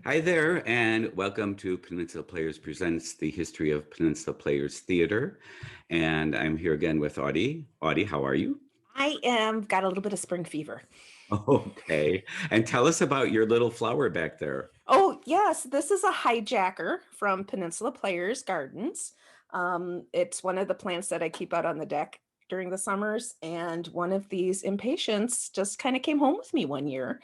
Hi there, and welcome to Peninsula Players Presents the History of Peninsula Players Theatre. And I'm here again with Audie. Audie, how are you? I am got a little bit of spring fever. Okay. And tell us about your little flower back there. Oh, yes, this is a hijacker from Peninsula Players Gardens. It's one of the plants that I keep out on the deck during the summers, and one of these impatiens just kind of came home with me one year,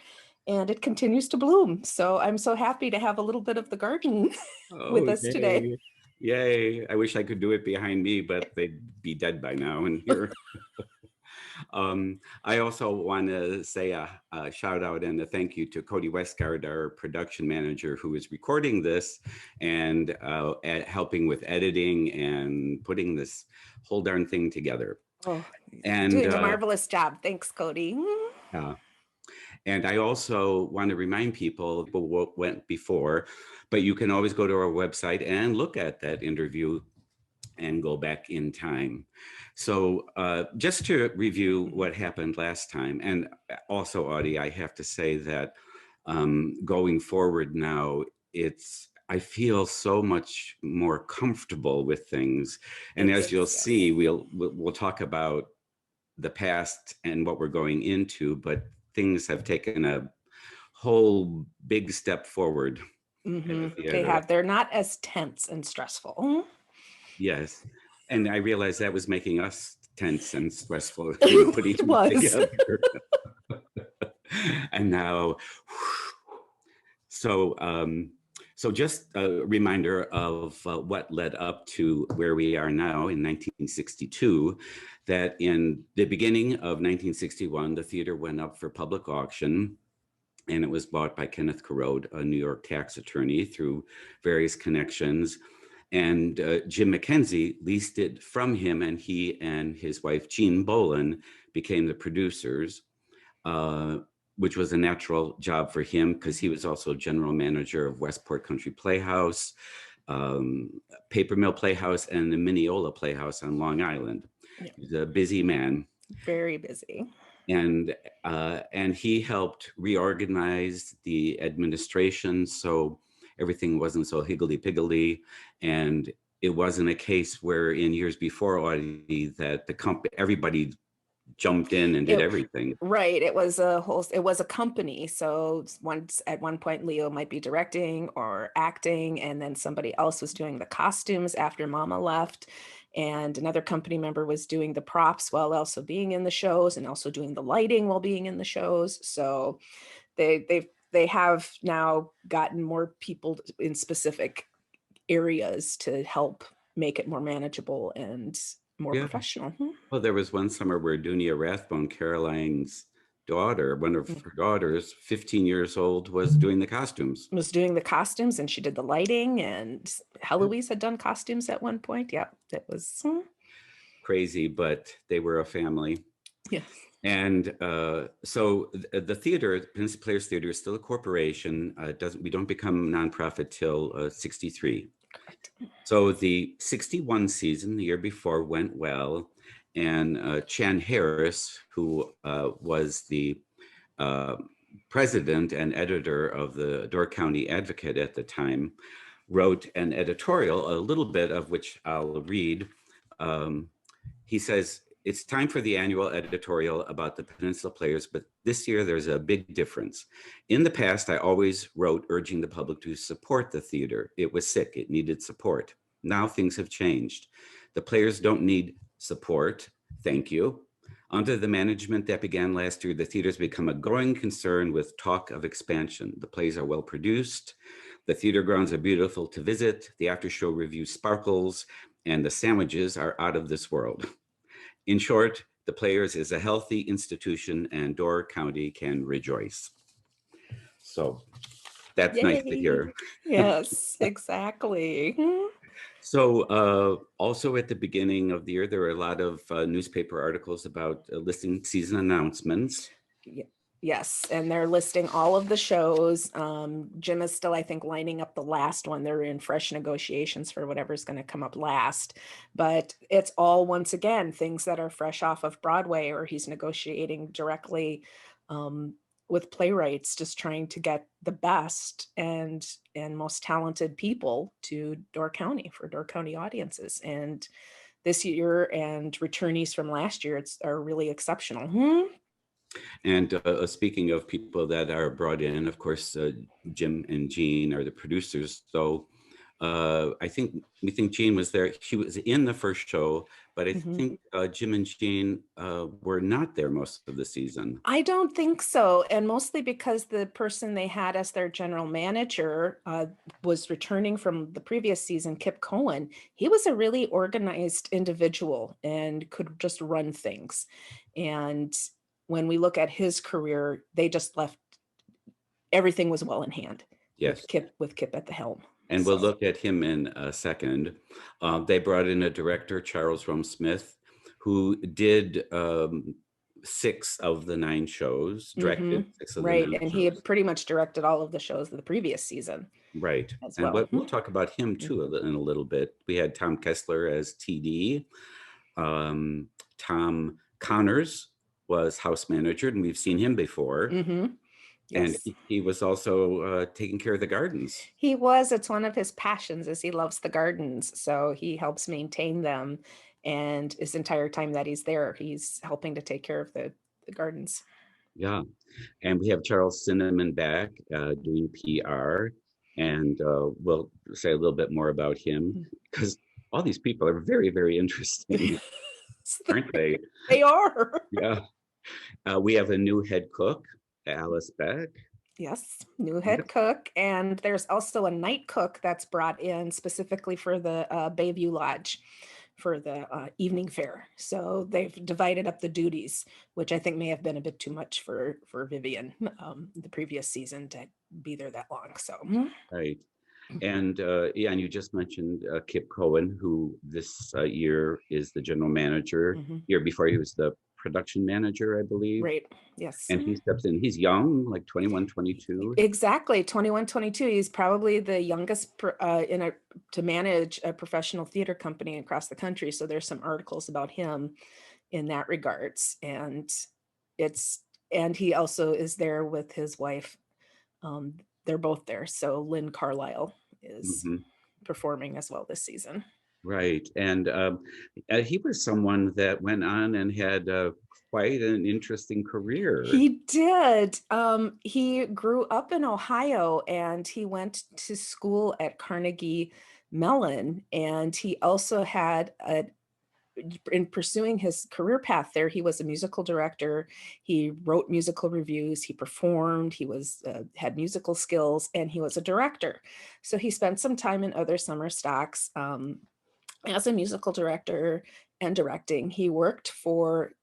and it continues to bloom. So I'm so happy to have a little bit of the garden with Oh, us today. yay. Yay. I wish I could do it behind me, but they'd be dead by now in here. I also want to say a shout out and a thank you to Cody Westgard, our production manager, who is recording this and helping with editing and putting this whole darn thing together. Oh, And doing a marvelous job. Thanks, Cody. uh, and I also want to remind people what went before, but you can always go to our website and look at that interview and go back in time. So just to review what happened last time, and also, Audie, I have to say that going forward now, I feel so much more comfortable with things. And It as you'll is, yes. see, we'll talk about the past and what we're going into, but things have taken a whole big step forward at the They theater. have. They're not as tense and stressful. Yes. And I realized that was making us tense and stressful, putting It things was. together. And now, so so just a reminder of what led up to where we are now in 1962, that in the beginning of 1961, the theater went up for public auction, and it was bought by Kenneth Corrode, a New York tax attorney, through various connections. And Jim McKenzie leased it from him, and he and his wife, Jean Bolen, became the producers, which was a natural job for him because he was also general manager of Westport Country Playhouse, Paper Mill Playhouse, and the Mineola Playhouse on Long Island. Yeah. He's a busy man. Very busy. And he helped reorganize the administration so everything wasn't so higgledy-piggledy, and it wasn't a case where in years before Audie that everybody jumped in and did everything. Right. It was a company. So once at one point Leo might be directing or acting, and then somebody else was doing the costumes after Mama left. And another company member was doing the props while also being in the shows, and also doing the lighting while being in the shows. So they have now gotten more people in specific areas to help make it more manageable and more Yeah. professional. Well, there was one summer where Dunia Rathbone, Caroline's daughter, one of her daughters, 15 years old, was doing the costumes. Was doing the costumes, and she did the lighting, and Heloise had done costumes at one point. Yeah, it was Crazy, but they were a family. yes. And so the theater, Peninsula Players Theatre, is still a corporation. We don't become nonprofit till 63. Correct. So the 61 season, the year before, went well. And Chan Harris, who was the president and editor of the Door County Advocate at the time, wrote an editorial, a little bit of which I'll read. He says, "It's time for the annual editorial about the Peninsula Players, but this year there's a big difference. In the past, I always wrote urging the public to support the theater. It was sick, it needed support. Now things have changed. The players don't need support, thank you. Under the management that began last year, the theater's become a growing concern with talk of expansion. The plays are well produced. The theater grounds are beautiful to visit. The after show review sparkles, and the sandwiches are out of this world. In short, the Players is a healthy institution, and Door County can rejoice." So that's Yay. nice to hear. Yes, exactly. So also at the beginning of the year, there were a lot of newspaper articles about listing season announcements. Yes, and they're listing all of the shows. Jim is still, I think, lining up the last one. They're in fresh negotiations for whatever's going to come up last. But it's all, once again, things that are fresh off of Broadway, or he's negotiating directly with Playwrights, just trying to get the best and most talented people to Door County for Door County audiences. And this year and returnees from last year are really exceptional. And speaking of people that are brought in, of course, Jim and Jean are the producers. So we think Jean was there. She was in the first show, but I think Jim and Jean were not there most of the season. I don't think so. And mostly because the person they had as their general manager was returning from the previous season, Kip Cohen. He was a really organized individual and could just run things. And when we look at his career, they just left, everything was well in hand. Yes. With Kip at the helm. And we'll look at him in a second. They brought in a director, Charles Rome Smith, who did 6 of the 9 shows, directed 6 of the 9 shows. And he had pretty much directed all of the shows of the previous season. Right. And we'll talk about him too in a little bit. We had Tom Kessler as TD. Tom Connors was house manager, and we've seen him before. And he was also taking care of the gardens. He was. It's one of his passions, is he loves the gardens. So he helps maintain them. And his entire time that he's there, he's helping to take care of the gardens. Yeah. And we have Charles Cinnamon back doing PR. And we'll say a little bit more about him, because all these people are very, very interesting, aren't they? They are. Yeah. We have a new head cook, Alice Beck. Yes, new head cook. And there's also a night cook that's brought in specifically for the Bayview Lodge for the evening fair. So they've divided up the duties, which I think may have been a bit too much for Vivian the previous season to be there that long. So right. And and you just mentioned Kip Cohen, who this year is the general manager. Year before he was the production manager, I believe. Right. Yes. And he steps in. He's young, like 21, 22. Exactly. 21, 22. He's probably the youngest to manage a professional theater company across the country. So there's some articles about him in that regards. And he also is there with his wife. They're both there. So Lynn Carlisle is performing as well this season. Right. And he was someone that went on and had quite an interesting career. He did. He grew up in Ohio, and he went to school at Carnegie Mellon. And he also had in pursuing his career path there, he was a musical director. He wrote musical reviews. He performed. He had musical skills, and he was a director. So he spent some time in other summer stocks as a musical director and directing. He worked for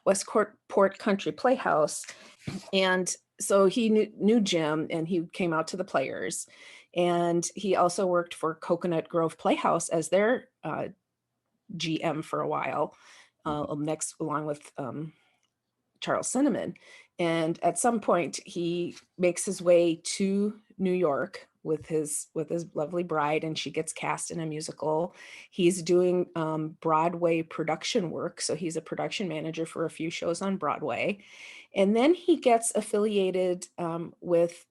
Westport Country Playhouse. And so he knew Jim, and he came out to the Players. And he also worked for Coconut Grove Playhouse as their GM for a while, along with Charles Cinnamon. And at some point, he makes his way to New York with his lovely bride, and she gets cast in a musical. He's doing Broadway production work, so he's a production manager for a few shows on Broadway. And then he gets affiliated with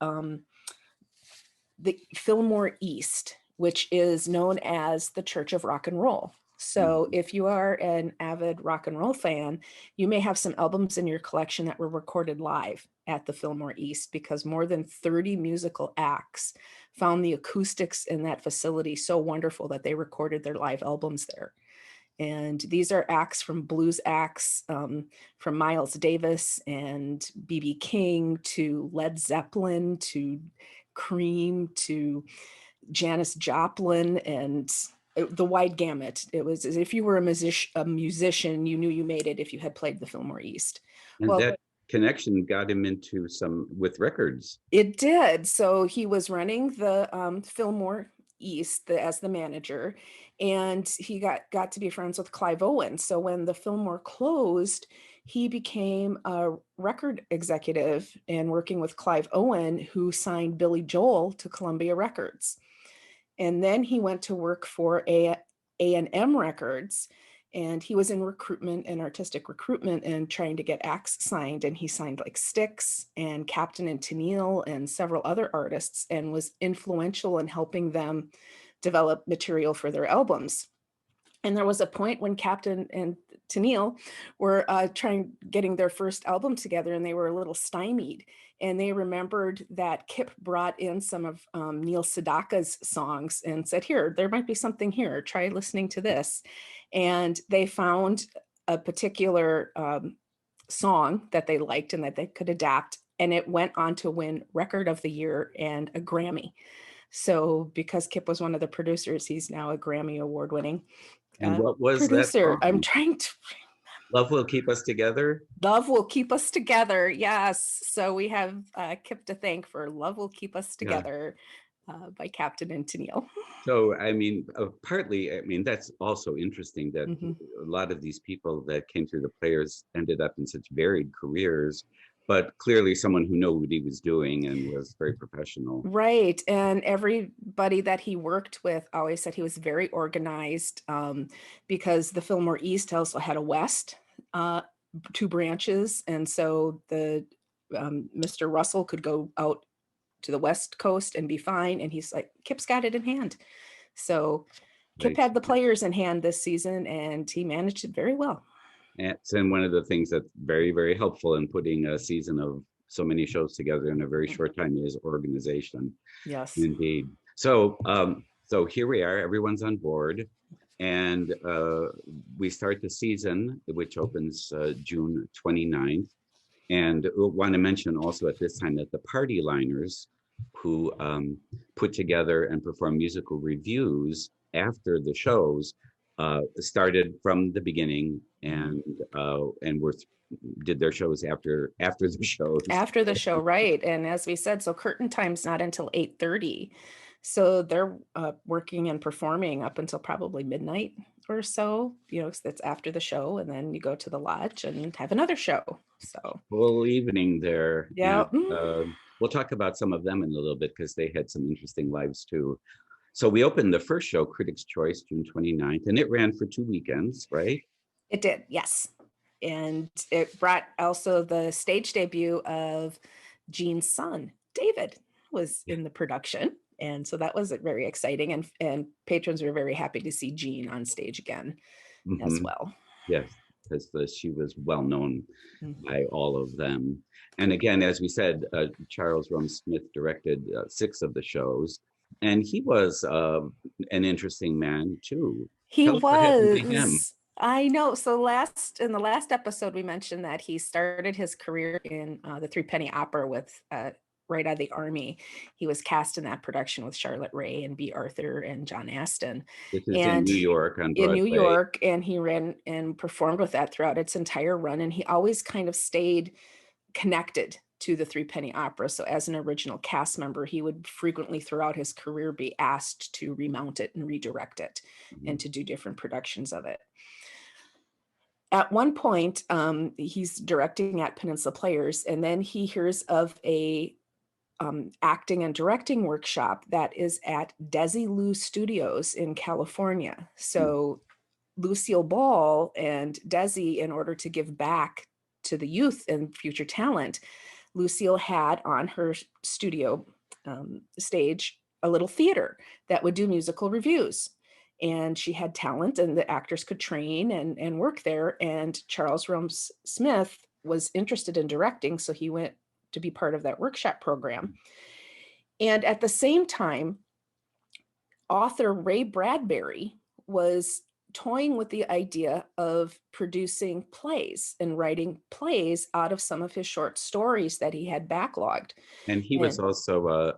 the Fillmore East, which is known as the Church of Rock and Roll. So if you are an avid rock and roll fan, you may have some albums in your collection that were recorded live at the Fillmore East, because more than 30 musical acts found the acoustics in that facility so wonderful that they recorded their live albums there. And these are acts from blues acts from Miles Davis and B.B. King to Led Zeppelin to Cream to Janis Joplin, and the wide gamut. It was as if you were a musician, you knew you made it if you had played the Fillmore East. And that connection got him into with records. It did. So he was running the Fillmore East as the manager, and he got to be friends with Clive Owen. So when the Fillmore closed, he became a record executive and working with Clive Owen, who signed Billy Joel to Columbia Records. And then he went to work for A&M Records, And he was in recruitment and artistic recruitment and trying to get acts signed. And he signed like Styx and Captain and Tennille and several other artists, and was influential in helping them develop material for their albums. And there was a point when Captain and Tennille were getting their first album together, and they were a little stymied. And they remembered that Kip brought in some of Neil Sedaka's songs and said, here, there might be something here. Try listening to this. And they found a particular song that they liked and that they could adapt. And it went on to win Record of the Year and a Grammy. So because Kip was one of the producers, he's now a Grammy award-winning And what was producer. that song? I'm trying to. Love Will Keep Us Together? Love Will Keep Us Together. Yes. So we have Kip to thank for Love Will Keep Us Together by Captain and Tennille. So, I mean, partly, I mean, that's also interesting that a lot of these people that came through the Players ended up in such varied careers, but clearly someone who knew what he was doing and was very professional. Right. And everybody that he worked with always said he was very organized, because the Fillmore East also had a West, 2 branches. And so the Mr. Russell could go out to the West Coast and be fine. And he's like, Kip's got it in hand. So Kip had the Players in hand this season, and he managed it very well. And one of the things that's very, very helpful in putting a season of so many shows together in a very short time is organization. Yes. Indeed. So, so here we are, everyone's on board, and we start the season, which opens June 29th. And we'll want to mention also at this time that the Party Liners, who put together and perform musical reviews after the shows, started from the beginning and did their shows after the shows. After the show, right. And as we said, so curtain time's not until 8:30. So they're working and performing up until probably midnight or so, you know, that's after the show. And then you go to the lodge and have another show. So full evening there. Yeah. And, we'll talk about some of them in a little bit because they had some interesting lives too. So we opened the first show, Critics' Choice, June 29th, and it ran for 2 weekends, right? It did, yes. And it brought also the stage debut of Gene's son, David, was in the production. And so that was very exciting. And patrons were very happy to see Gene on stage again as well. Yes, because she was well known by all of them. And again, as we said, Charles Rome Smith directed 6 of the shows. And he was an interesting man too. He was. I know. So in the last episode, we mentioned that he started his career in the Threepenny Opera with right out of the Army. He was cast in that production with Charlotte Rae and B. Arthur and John Aston. This is in New York on Broadway. In New York, and he ran and performed with that throughout its entire run. And he always kind of stayed connected to the Threepenny Opera. So as an original cast member, he would frequently throughout his career be asked to remount it and redirect it and to do different productions of it. At one point, he's directing at Peninsula Players, and then he hears of a acting and directing workshop that is at Desilu Studios in California. So Lucille Ball and Desi, in order to give back to the youth and future talent, Lucille had on her studio stage a little theater that would do musical reviews. And she had talent, and the actors could train and work there. And Charles Rome Smith was interested in directing, so he went to be part of that workshop program. And at the same time, author Ray Bradbury was toying with the idea of producing plays and writing plays out of some of his short stories that he had backlogged. And he was also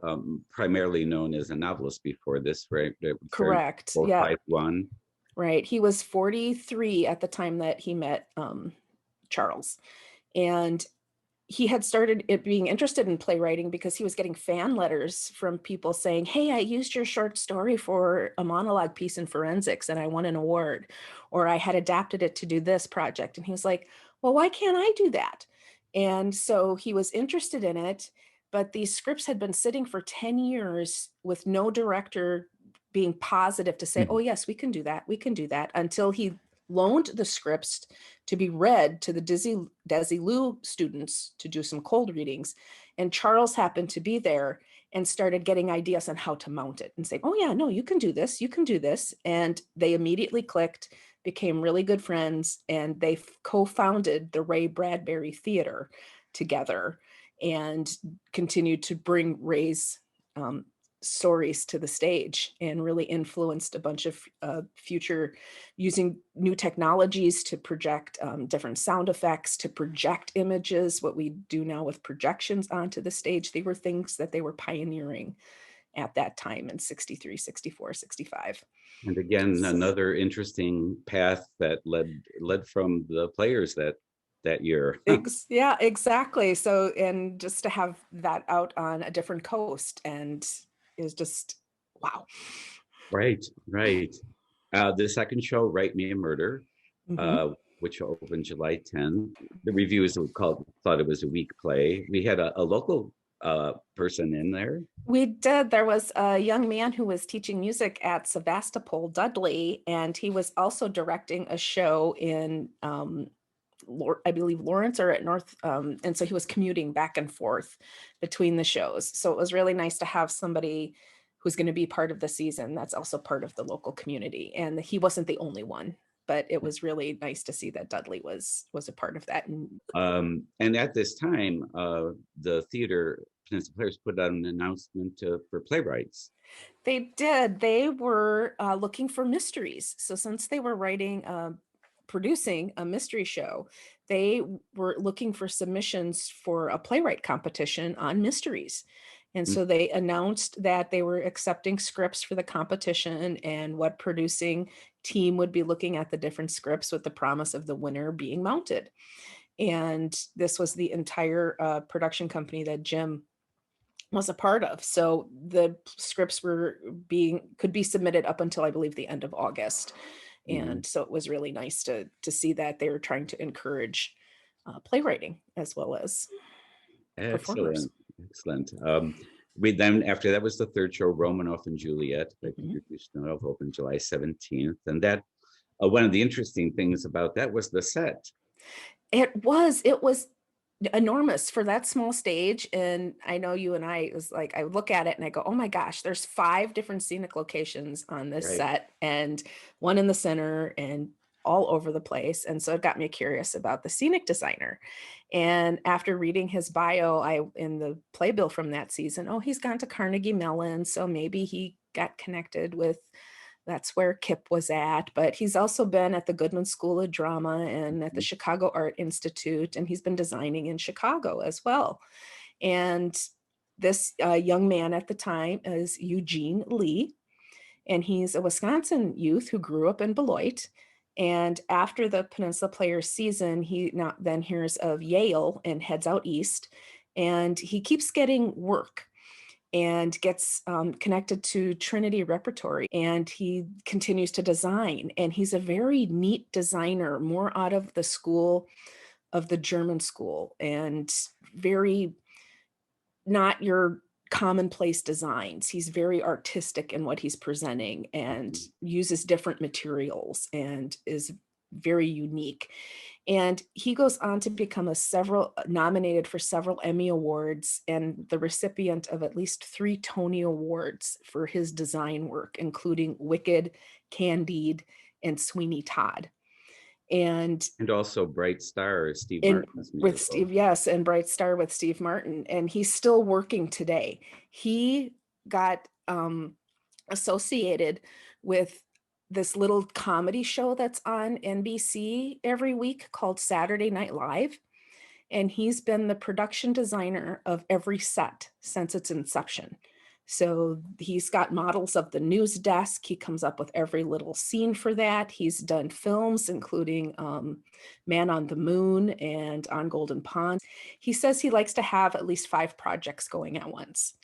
primarily known as a novelist before this, right? Correct. Yeah. Right. He was 43 at the time that he met Charles. And he had started being interested in playwriting because he was getting fan letters from people saying, hey, I used your short story for a monologue piece in forensics and I won an award, or I had adapted it to do this project. And he was like, well, why can't I do that? And so he was interested in it, but these scripts had been sitting for 10 years with no director being positive to say, oh, yes, we can do that. We can do that, until he loaned the scripts to be read to the Desilu students to do some cold readings. And Charles happened to be there and started getting ideas on how to mount it and say, oh yeah, no, you can do this, you can do this. And they immediately clicked, became really good friends, and they co-founded the Ray Bradbury Theater together and continued to bring Ray's stories to the stage, and really influenced a bunch of future, using new technologies to project different sound effects, to project images, what we do now with projections onto the stage. They were things that they were pioneering at that time in 63, 64, 65. And again, another interesting path that led from the players that year. Yeah, exactly. So, and just to have that out on a different coast and is just, wow. Right. The second show, Write Me a Murder, which opened July 10th. The reviewers thought it was a weak play. We had a local person in there. We did. There was a young man who was teaching music at Sevastopol, Dudley, and he was also directing a show in, I believe, Lawrence or at North. And so he was commuting back and forth between the shows. So it was really nice to have somebody who's going to be part of the season that's also part of the local community. And he wasn't the only one, but it was really nice to see that Dudley was a part of that. And at this time, the theater, Peninsula Players, put out an announcement for Playwrights. They did. They were looking for mysteries. So since they were producing a mystery show, they were looking for submissions for a playwright competition on mysteries. And so they announced that they were accepting scripts for the competition, and what producing team would be looking at the different scripts with the promise of the winner being mounted. And this was the entire production company that Jim was a part of. So the scripts could be submitted up until, I believe, the end of August. And so it was really nice to see that they were trying to encourage playwriting as well as performers. Excellent. We then, after that was the third show, Romanov and Juliet, by Peter Ustinov, opened July 17th. And that, one of the interesting things about that was the set. It was enormous for that small stage. And I know you and I, it was like, I look at it and I go, oh my gosh, there's 5 different scenic locations on this set, and one in the center and all over the place. And so it got me curious about the scenic designer. And after reading his bio, in the playbill from that season, he's gone to Carnegie Mellon. So maybe he got connected with, that's where Kip was at, but he's also been at the Goodman School of Drama and at the Chicago Art Institute, and he's been designing in Chicago as well. And this young man at the time is Eugene Lee, and he's a Wisconsin youth who grew up in Beloit. And after the Peninsula Players season, he then hears of Yale and heads out east, and he keeps getting work and gets connected to Trinity Repertory, and he continues to design. And he's a very neat designer, more out of the school of the German school, and very not your commonplace designs. He's very artistic in what he's presenting and uses different materials and is very unique. And he goes on to become nominated for several Emmy Awards and the recipient of at least 3 Tony Awards for his design work, including Wicked, Candide, and Sweeney Todd. And also Bright Star, Steve Martin's musical. With Steve, yes, and Bright Star with Steve Martin. And he's still working today. He got associated with this little comedy show that's on NBC every week called Saturday Night Live. And he's been the production designer of every set since its inception. So he's got models of the news desk. He comes up with every little scene for that. He's done films, including Man on the Moon and On Golden Pond. He says he likes to have at least 5 projects going at once.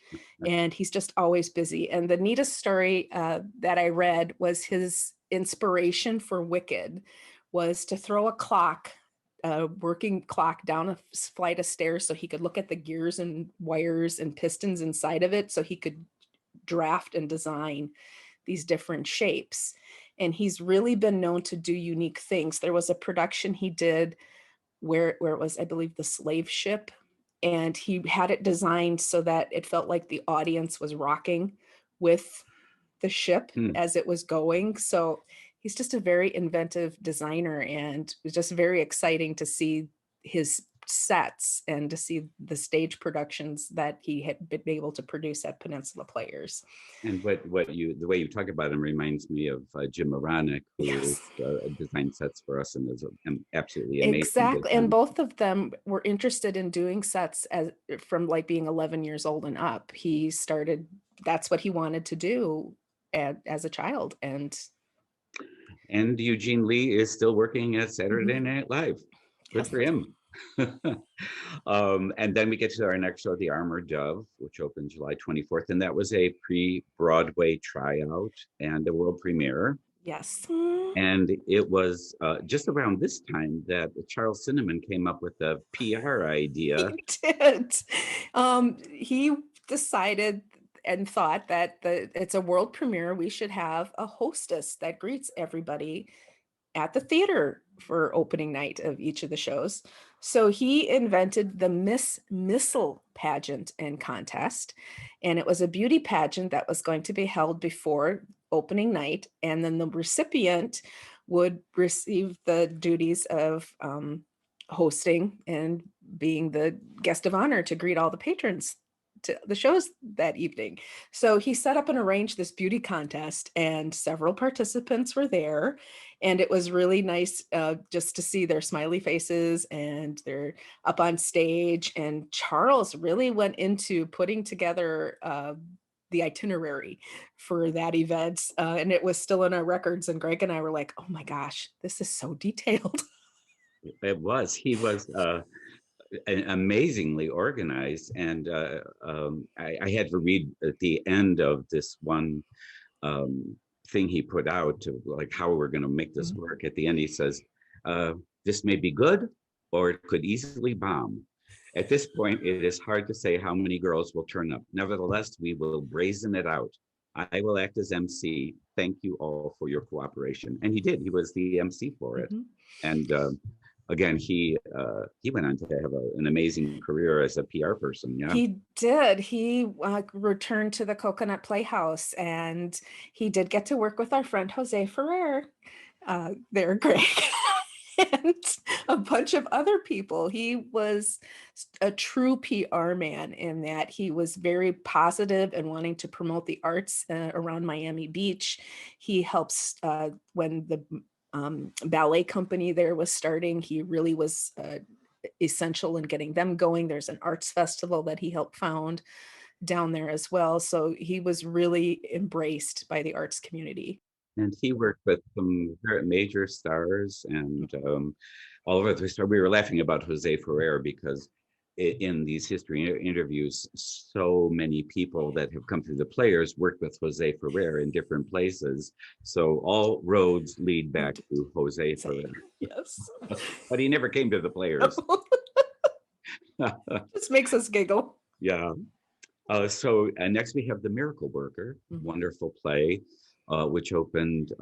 And he's just always busy. And the neatest story that I read was his inspiration for Wicked was to throw a working clock down a flight of stairs so he could look at the gears and wires and pistons inside of it so he could draft and design these different shapes. And he's really been known to do unique things. There was a production he did where it was, I believe, the slave ship, and he had it designed so that it felt like the audience was rocking with the ship as it was going. So he's just a very inventive designer, and it was just very exciting to see his sets and to see the stage productions that he had been able to produce at Peninsula Players. And the way you talk about him reminds me of Jim Moronic, who designed sets for us and is absolutely amazing. Exactly, and both of them were interested in doing sets from like being 11 years old and up. He started, that's what he wanted to do as a child. And Eugene Lee is still working at Saturday Night Live. Good for him. And then we get to our next show, The Armored Dove, which opened July 24th. And that was a pre-Broadway tryout and a world premiere. Yes. And it was just around this time that Charles Cinnamon came up with the PR idea. He did. He decided and thought that it's a world premiere. We should have a hostess that greets everybody at the theater for opening night of each of the shows. So he invented the Miss Missile pageant and contest. And it was a beauty pageant that was going to be held before opening night. And then the recipient would receive the duties of hosting and being the guest of honor to greet all the patrons to the shows that evening. So he set up and arranged this beauty contest, and several participants were there. And it was really nice just to see their smiley faces, and they're up on stage. And Charles really went into putting together the itinerary for that event. And it was still in our records. And Greg and I were like, oh my gosh, this is so detailed. It was. He was amazingly organized, and I had to read at the end of this one thing he put out to like how we're going to make this work. At the end, he says, "This may be good, or it could easily bomb. At this point, it is hard to say how many girls will turn up. Nevertheless, we will brazen it out. I will act as MC. Thank you all for your cooperation." And he did. He was the MC for it, and. Again, he went on to have an amazing career as a PR person. Yeah, he did. He returned to the Coconut Playhouse, and he did get to work with our friend Jose Ferrer there, Greg, and a bunch of other people. He was a true PR man in that he was very positive and wanting to promote the arts around Miami Beach. He helps when the ballet company there was starting. He really was essential in getting them going. There's an arts festival that he helped found down there as well. So he was really embraced by the arts community. And he worked with some very major stars and all over the story. We were laughing about Jose Ferrer because in these history interviews, so many people that have come through the Players worked with Jose Ferrer in different places. So all roads lead back to Jose Ferrer. Yes. But he never came to the Players. This makes us giggle. Yeah. So next we have The Miracle Worker, wonderful play, which opened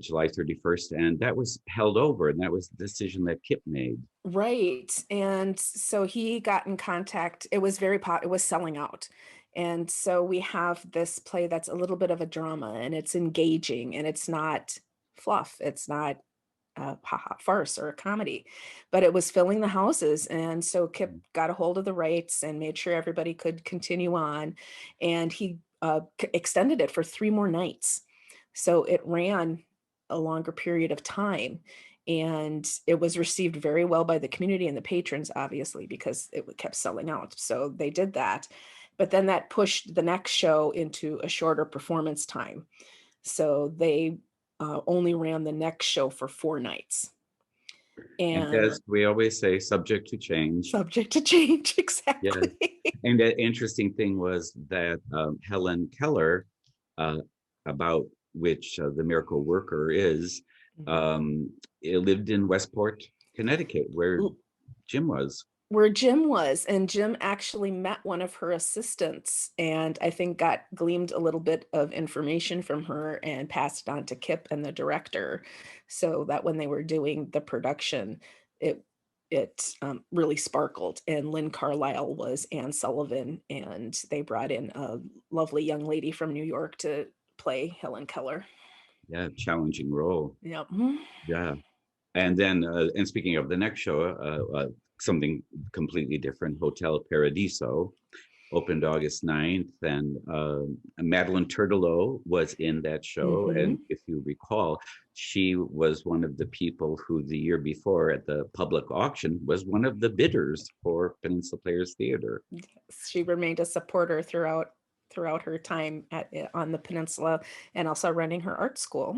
July 31st. And that was held over, and that was the decision that Kip made. Right. And so he got in contact. It was it was selling out. And so we have this play that's a little bit of a drama, and it's engaging, and it's not fluff. It's not a farce or a comedy, but it was filling the houses. And so Kip got a hold of the rights and made sure everybody could continue on. And he extended it for 3 more nights. So it ran a longer period of time. And it was received very well by the community and the patrons, obviously, because it kept selling out. So they did that. But then that pushed the next show into a shorter performance time. So they only ran the next show for 4 nights. And as we always say, subject to change. Subject to change, exactly. Yes. And the interesting thing was that Helen Keller, about which The Miracle Worker is, it lived in Westport, Connecticut, where Jim was. where Jim was, and Jim actually met one of her assistants and I think gleaned a little bit of information from her and passed it on to Kip and the director, so that when they were doing the production, it really sparkled. And Lynn Carlisle was Anne Sullivan, and they brought in a lovely young lady from New York to play Helen Keller. Yeah, challenging role. Yep. Yeah. And then, and speaking of the next show, something completely different, Hotel Paradiso, opened August 9th. And Madeline Turtelot was in that show. And if you recall, she was one of the people who the year before at the public auction was one of the bidders for Peninsula Players Theatre. She remained a supporter throughout her time on the peninsula, and also running her art school.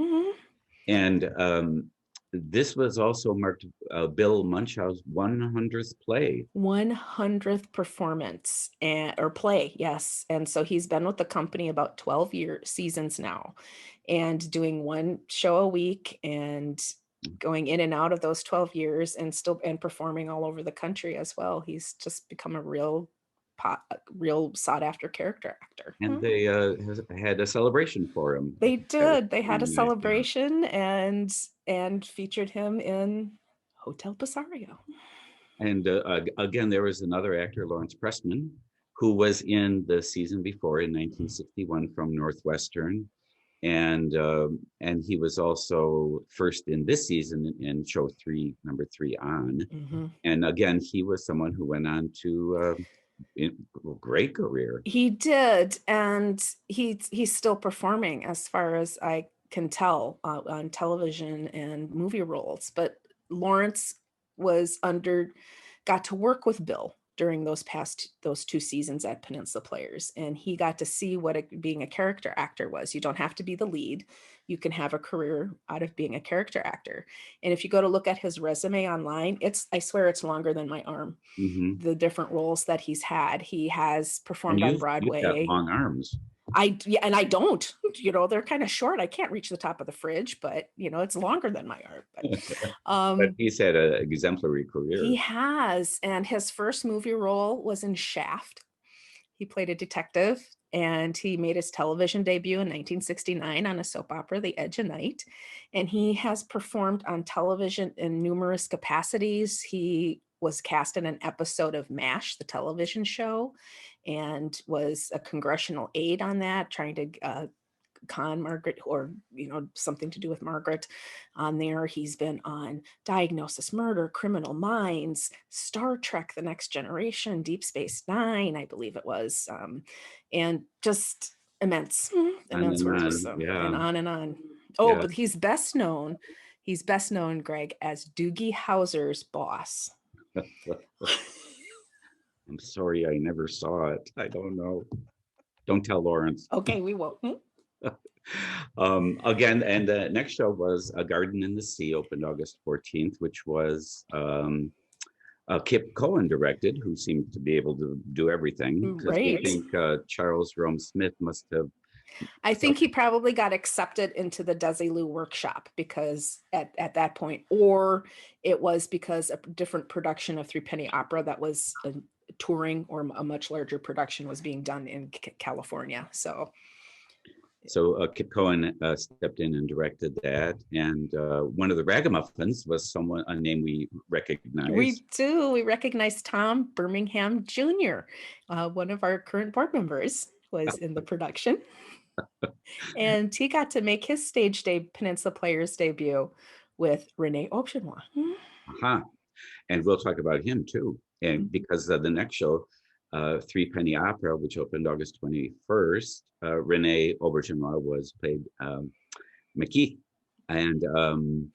And this was also marked Bill Munchau's 100th play. 100th performance or play, yes. And so he's been with the company about 12 seasons now, and doing one show a week and going in and out of those 12 years and performing all over the country as well. He's just become a real sought after character actor. And they had a celebration for him. They did. They had a celebration and featured him in Hotel Basario. And again, there was another actor, Lawrence Pressman, who was in the season before in 1961 from Northwestern. And he was also first in this season in show 3, number 3 on. And again, he was someone who went on to great career. He did, and he's still performing as far as I can tell on television and movie roles. But Lawrence got to work with Bill during those 2 seasons at Peninsula Players, and he got to see what being a character actor was. You don't have to be the lead. You can have a career out of being a character actor. And if you go to look at his resume online, I swear it's longer than my arm. The different roles that he's had. He has performed on Broadway. You've got long arms. And I don't, they're kind of short. I can't reach the top of the fridge, but it's longer than my arm. But he's had an exemplary career. He has, and his first movie role was in Shaft. He played a detective, and he made his television debut in 1969 on a soap opera, The Edge of Night. And he has performed on television in numerous capacities. He was cast in an episode of MASH, the television show, and was a congressional aide on that, trying to con Margaret, or something to do with Margaret on there. He's been on Diagnosis Murder, Criminal Minds, Star Trek The Next Generation, Deep Space Nine, I believe it was, and just immense work. So, and on and on. But he's best known, Greg, as Doogie Howser's boss. I'm sorry, I never saw it. I don't know. Don't tell Lawrence. Okay, we won't. Again, and the next show was A Garden in the Sea, opened August 14th, which was Kip Cohen directed, who seemed to be able to do everything. Right. I think Charles Rome Smith must have. I think he probably got accepted into the Desilu workshop because at that point, or it was because a different production of Three Penny Opera that was touring, or a much larger production was being done in California. So Kip Cohen stepped in and directed that, and one of the Ragamuffins was a name we recognize. We do. We recognize Tom Birmingham Jr., one of our current board members, was in the production. And he got to make his Peninsula Players debut with Renee Auberjonois. And we'll talk about him too. And because the next show, Three Penny Opera, which opened August 21st, Renee Auberjonois played McKee. And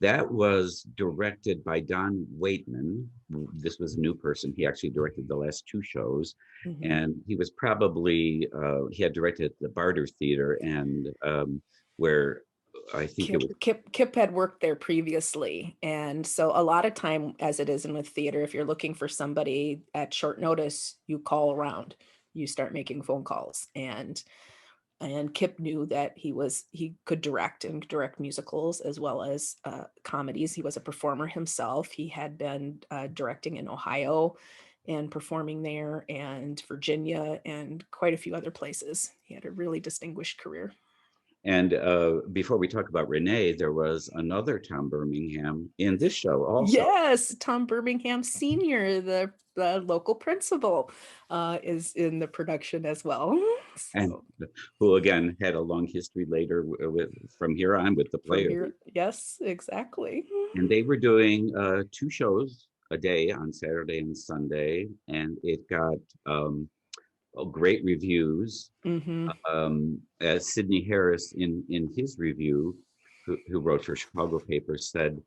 that was directed by Don Waitman. This was a new person. He actually directed the last 2 shows. And he was probably, he had directed at the Barter Theater, and where I think Kip had worked there previously. And so a lot of time, as it is in with theater, if you're looking for somebody at short notice, you call around, you start making phone calls. And And Kip knew that he could direct musicals as well as comedies. He was a performer himself. He had been directing in Ohio and performing there, and Virginia, and quite a few other places. He had a really distinguished career. And before we talk about Renee, there was another Tom Birmingham in this show also. Yes, Tom Birmingham Sr., the local principal, is in the production as well. So, and who again had a long history later from here on with the Players. Yes, exactly. And they were doing 2 shows a day on Saturday and Sunday, and it got great reviews. As Sidney Harris in his review, who wrote for Chicago papers, said,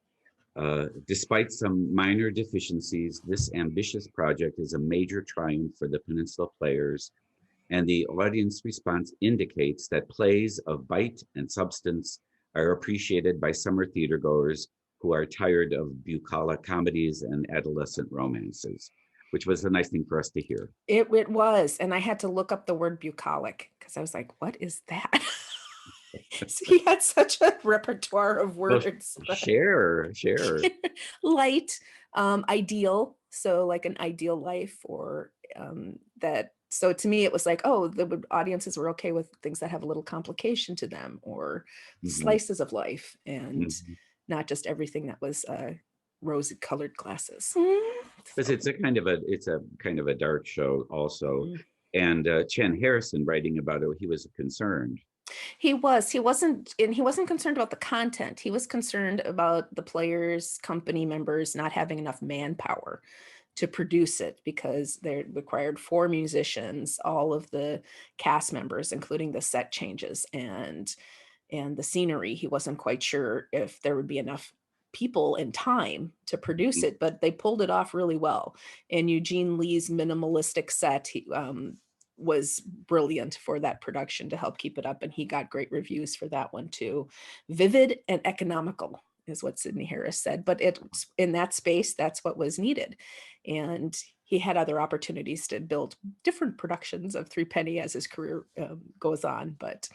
despite some minor deficiencies, this ambitious project is a major triumph for the Peninsula Players, and the audience response indicates that plays of bite and substance are appreciated by summer theater goers who are tired of bucolic comedies and adolescent romances, which was a nice thing for us to hear. It was, and I had to look up the word bucolic because I was like, what is that? So he had such a repertoire of words. Well, share. Light, ideal, so like an ideal life, or that. So to me, it was like, oh, the audiences were okay with things that have a little complication to them, or slices of life, and not just everything that was rosy colored glasses. Because it's a kind of a dark show also. And Chen Harrison writing about it, he was concerned. He wasn't concerned about the content. He was concerned about the players, company members not having enough manpower to produce it, because they required 4 musicians, all of the cast members, including the set changes and the scenery. He wasn't quite sure if there would be enough people and time to produce it, but they pulled it off really well. And Eugene Lee's minimalistic set was brilliant for that production to help keep it up, and he got great reviews for that one too. Vivid and economical is what Sidney Harris said, but it's in that space, that's what was needed. And he had other opportunities to build different productions of Threepenny as his career goes on. But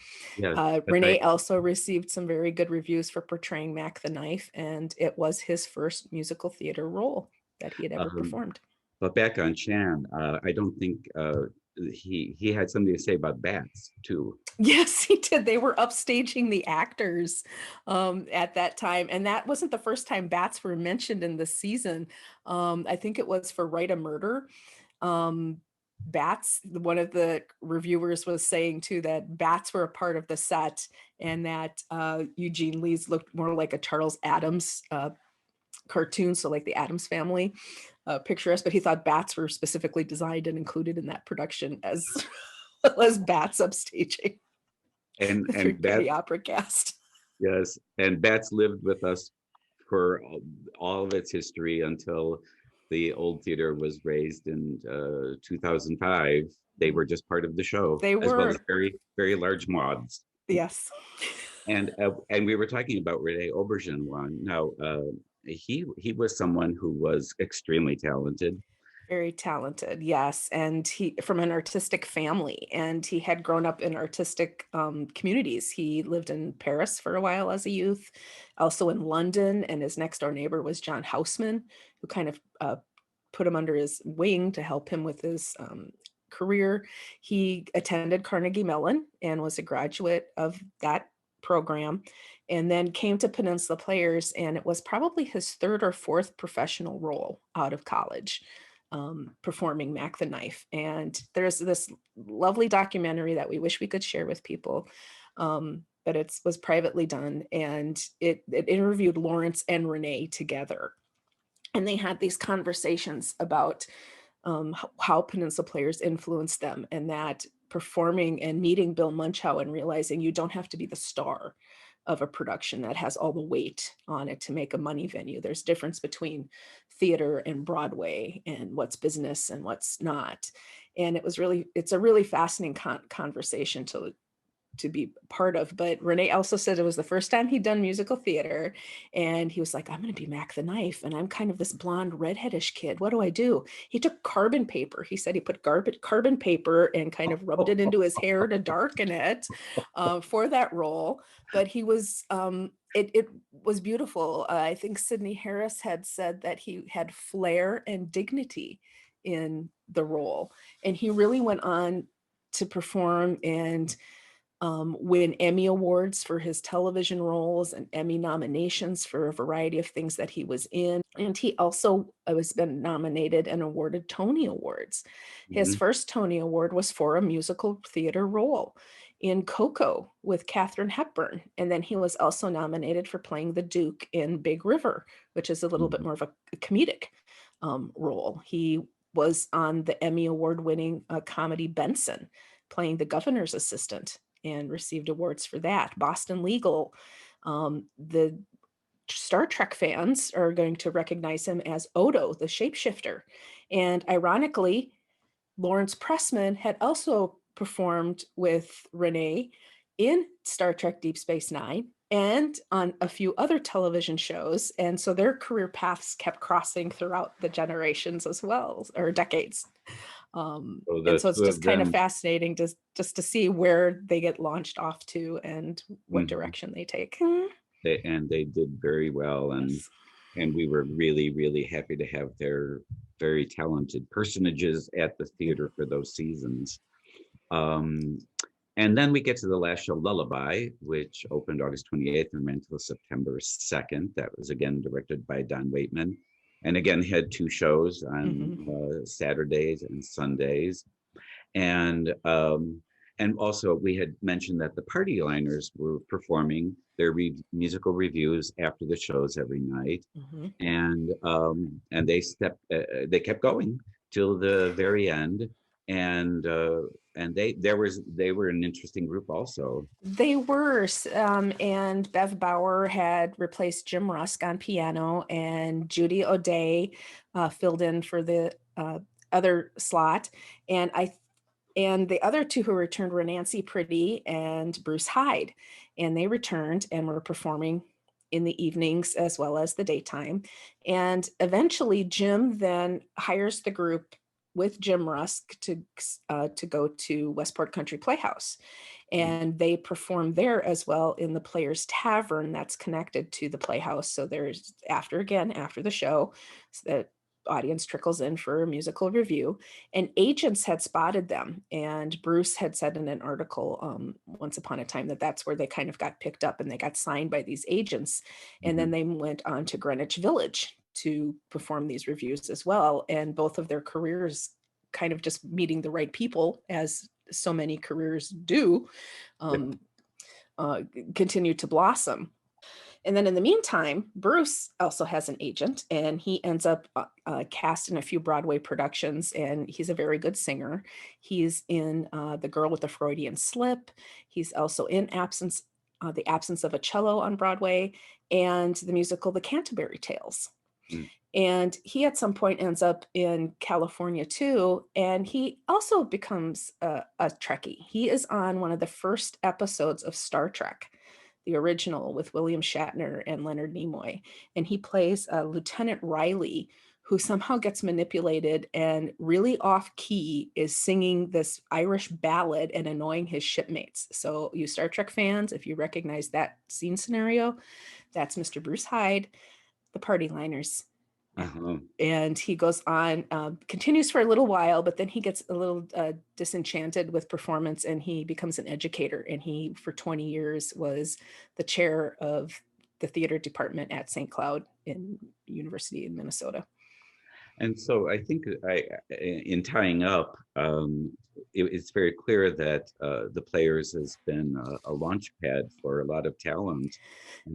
Renee also received some very good reviews for portraying Mac the Knife, and it was his first musical theater role that he had ever performed. But back on Chan, I don't think he had something to say about bats too. Yes, he did. They were upstaging the actors at that time, and that wasn't the first time bats were mentioned in the season. I think it was for Write a Murder. Bats, one of the reviewers was saying too that bats were a part of the set, and that Eugene Lee's looked more like a Charles Addams cartoon, so like the Addams Family picturesque, but he thought bats were specifically designed and included in that production as well as bats upstaging and the opera cast. Yes, and bats lived with us for all of its history until the old theater was raised in 2005. They were just part of the show. They were, as well as very, very large moths. Yes. And we were talking about Rene Auberjonois. Now, he was someone who was extremely talented. Very talented, yes. And he from an artistic family, and he had grown up in artistic communities. He lived in Paris for a while as a youth, also in London, and his next door neighbor was John Houseman, who kind of put him under his wing to help him with his career. He attended Carnegie Mellon and was a graduate of that program, and then came to Peninsula Players, and it was probably his 3rd or 4th professional role out of college, performing Mac the Knife. And there's this lovely documentary that we wish we could share with people, but it was privately done, and it interviewed Lawrence and Renee together, and they had these conversations about how Peninsula Players influenced them, and that performing and meeting Bill Munchau and realizing you don't have to be the star of a production that has all the weight on it to make a money venue. There's difference between theater and Broadway, and what's business and what's not. And it's a really fascinating conversation to to be part of. But Renee also said it was the first time he'd done musical theater, and he was like, I'm going to be Mac the Knife, and I'm kind of this blonde redheadish kid. What do I do? He took carbon paper. He said he put carbon paper and kind of rubbed it into his hair to darken it for that role. But he was it was beautiful. I think Sidney Harris had said that he had flair and dignity in the role, and he really went on to perform and win Emmy Awards for his television roles and Emmy nominations for a variety of things that he was in. And he also has been nominated and awarded Tony Awards. His first Tony Award was for a musical theater role in Coco with Katharine Hepburn. And then he was also nominated for playing the Duke in Big River, which is a little bit more of a comedic role. He was on the Emmy Award-winning comedy Benson, playing the governor's assistant, and received awards for that. Boston Legal, the Star Trek fans are going to recognize him as Odo, the shapeshifter. And ironically, Lawrence Pressman had also performed with Renee in Star Trek Deep Space Nine and on a few other television shows. And so their career paths kept crossing throughout the generations as well, or decades. And so it's just kind of fascinating just to see where they get launched off to and what direction they take. They did very well, and we were really, really happy to have their very talented personages at the theater for those seasons. And then we get to the last show, Lullaby, which opened August 28th and ran until September 2nd. That was again directed by Don Waitman, and again had two shows on Saturdays and Sundays. And also we had mentioned that the Party Liners were performing their musical reviews after the shows every night, and they kept going till the very end. And they were an interesting group also. They were, and Bev Bauer had replaced Jim Rusk on piano, and Judy O'Day filled in for the other slot, and the other two who returned were Nancy Pretty and Bruce Hyde, and they returned and were performing in the evenings as well as the daytime. And eventually Jim then hires the group with Jim Rusk to go to Westport Country Playhouse. And they perform there as well in the Players Tavern that's connected to the Playhouse. So there's after the show, so the audience trickles in for a musical review, and agents had spotted them. And Bruce had said in an article once upon a time that that's where they kind of got picked up and they got signed by these agents. And then they went on to Greenwich Village to perform these reviews as well. And both of their careers kind of just meeting the right people, as so many careers do, continue to blossom. And then in the meantime, Bruce also has an agent, and he ends up cast in a few Broadway productions, and he's a very good singer. He's in The Girl with the Freudian Slip. He's also in The Absence of a Cello on Broadway, and the musical The Canterbury Tales. And he at some point ends up in California too, and he also becomes a Trekkie. He is on one of the first episodes of Star Trek, the original, with William Shatner and Leonard Nimoy, and he plays Lieutenant Riley, who somehow gets manipulated and really off key is singing this Irish ballad and annoying his shipmates. So you Star Trek fans, if you recognize that scene scenario, that's Mr. Bruce Hyde, the Party Liners. And he goes on, continues for a little while, but then he gets a little disenchanted with performance, and he becomes an educator. And he, for 20 years, was the chair of the theater department at St. Cloud University in Minnesota. And so I think in tying up, it's very clear that the Players has been a launch pad for a lot of talent.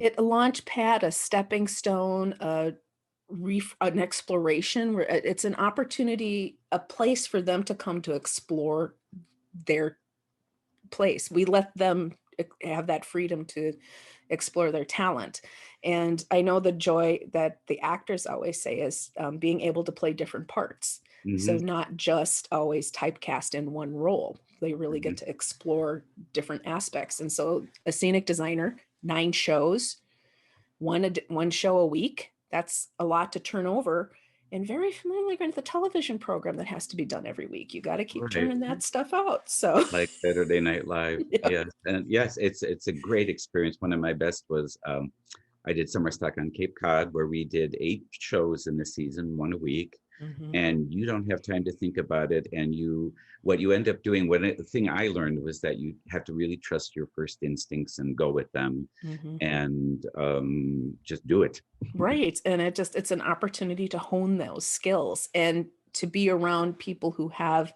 A launch pad, a stepping stone, an exploration, where it's an opportunity, a place for them to come to explore their place. We let them have that freedom to explore their talent. And I know the joy that the actors always say is being able to play different parts. So Mhm. not just always typecast in one role. They really get Mhm. to explore different aspects. And so a scenic designer, 9 shows, one show a week, that's a lot to turn over, and very familiar with the television program that has to be done every week. You got to keep Right. turning that stuff out. So Like Saturday Night Live. yeah. Yes. And yes, it's a great experience. One of my best was I did summer stock on Cape Cod where we did 8 shows in the season, one a week. Mhm. And you don't have time to think about it. And what you end up doing, the thing I learned was that you have to really trust your first instincts and go with them Mhm. and just do it. Right. And it's an opportunity to hone those skills and to be around people who have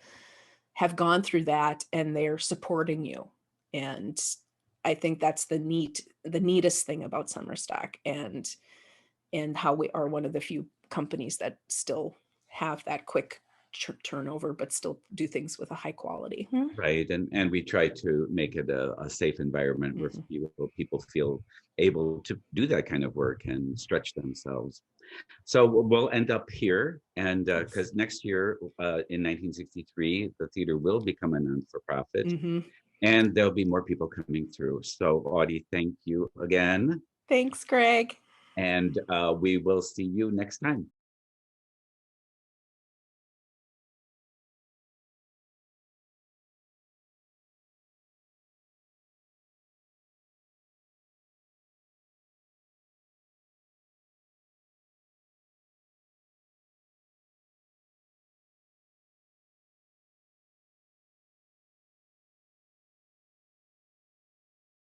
gone through that and they're supporting you. And I think that's the neatest thing about summer stock and how we are one of the few companies that still have that quick turnover, but still do things with a high quality. Right. And we try to make it a safe environment where Mhm. people feel able to do that kind of work and stretch themselves. So we'll end up here, and Yes. because next year, in 1963, the theater will become a non-for-profit, Mhm. and there'll be more people coming through. So, Audie, thank you again, Thanks, Greg. and we will see you next time.